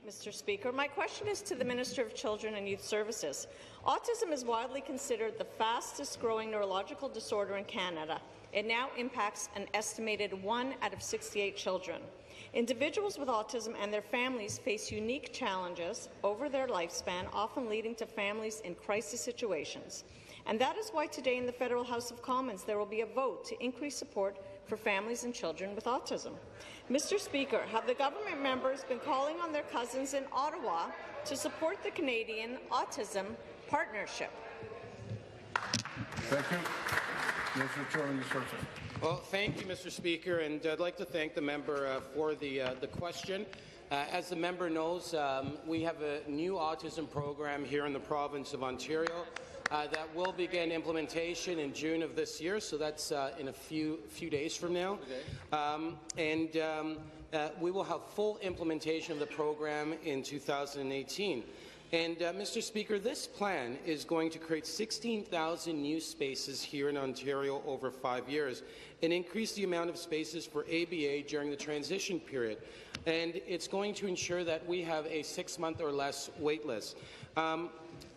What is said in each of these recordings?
Mr. Speaker. My question is to the Minister of Children and Youth Services. Autism is widely considered the fastest-growing neurological disorder in Canada. It now impacts an estimated 1 out of 68 children. Individuals with autism and their families face unique challenges over their lifespan, often leading to families in crisis situations. And that is why today in the Federal House of Commons there will be a vote to increase support for families and children with autism. Mr. Speaker, have the government members been calling on their cousins in Ottawa to support the Canadian Autism Partnership? Thank you. Minister of Children and Youth Services. Well, thank you, Mr. Speaker, and I'd like to thank the member for the question. As the member knows, we have a new autism program here in the province of Ontario that will begin implementation in June of this year, so that's in a few days from now. We will have full implementation of the program in 2018. And, Mr. Speaker, this plan is going to create 16,000 new spaces here in Ontario over 5 years and increase the amount of spaces for ABA during the transition period. And it's going to ensure that we have a 6-month or less wait list.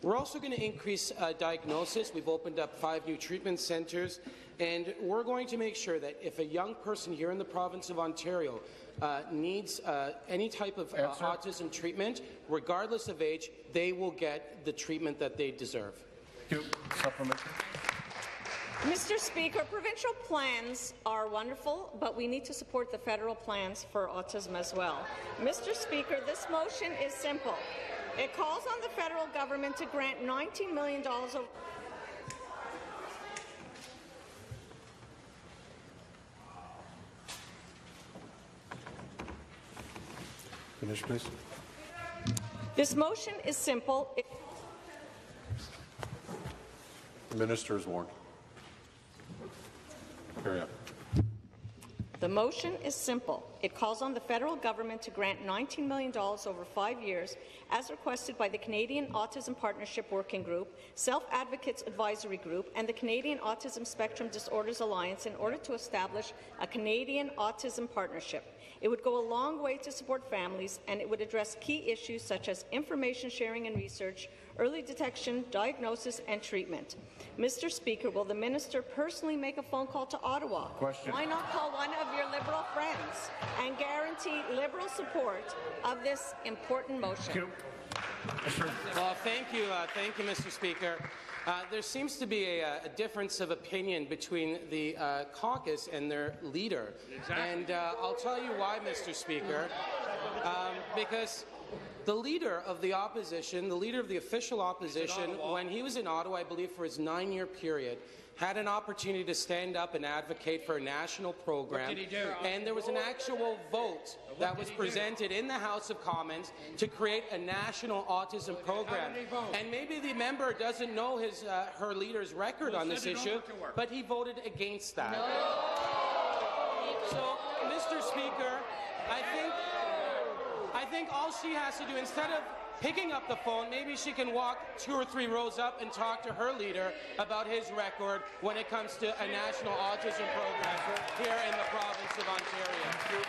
We're also going to increase diagnosis. We've opened up 5 new treatment centres, and we're going to make sure that if a young person here in the province of Ontario needs any type of autism treatment, regardless of age, they will get the treatment that they deserve. Thank you. Supplementary. Mr. Speaker, provincial plans are wonderful, but we need to support the federal plans for autism as well. Mr. Speaker, this motion is simple. It calls on the federal government to grant $19 million over Finish, please. This motion is simple. The minister is warned. Carry on. The motion is simple. It calls on the federal government to grant $19 million over 5 years, as requested by the Canadian Autism Partnership Working Group, Self-Advocates Advisory Group, and the Canadian Autism Spectrum Disorders Alliance in order to establish a Canadian Autism Partnership. It would go a long way to support families, and it would address key issues such as information sharing and research, early detection, diagnosis, and treatment. Mr. Speaker, will the minister personally make a phone call to Ottawa? Question. Why not call one of your Liberal friends and guarantee Liberal support of this important motion? Well, thank you, Mr. Speaker. There seems to be a difference of opinion between the caucus and their leader. Exactly. And I'll tell you why, Mr. Speaker. Because the leader of the opposition, the leader of the official opposition, when he was in Ottawa, I believe for his 9-year period, had an opportunity to stand up and advocate for a national program. What did he do? And there was an actual vote that was presented in the House of Commons to create a national autism program. And maybe the member doesn't know her leader's record on this issue, but he voted against that. So, Mr. Speaker, I think all she has to do, instead of picking up the phone, maybe she can walk 2 or 3 rows up and talk to her leader about his record when it comes to a national autism program here in the province of Ontario.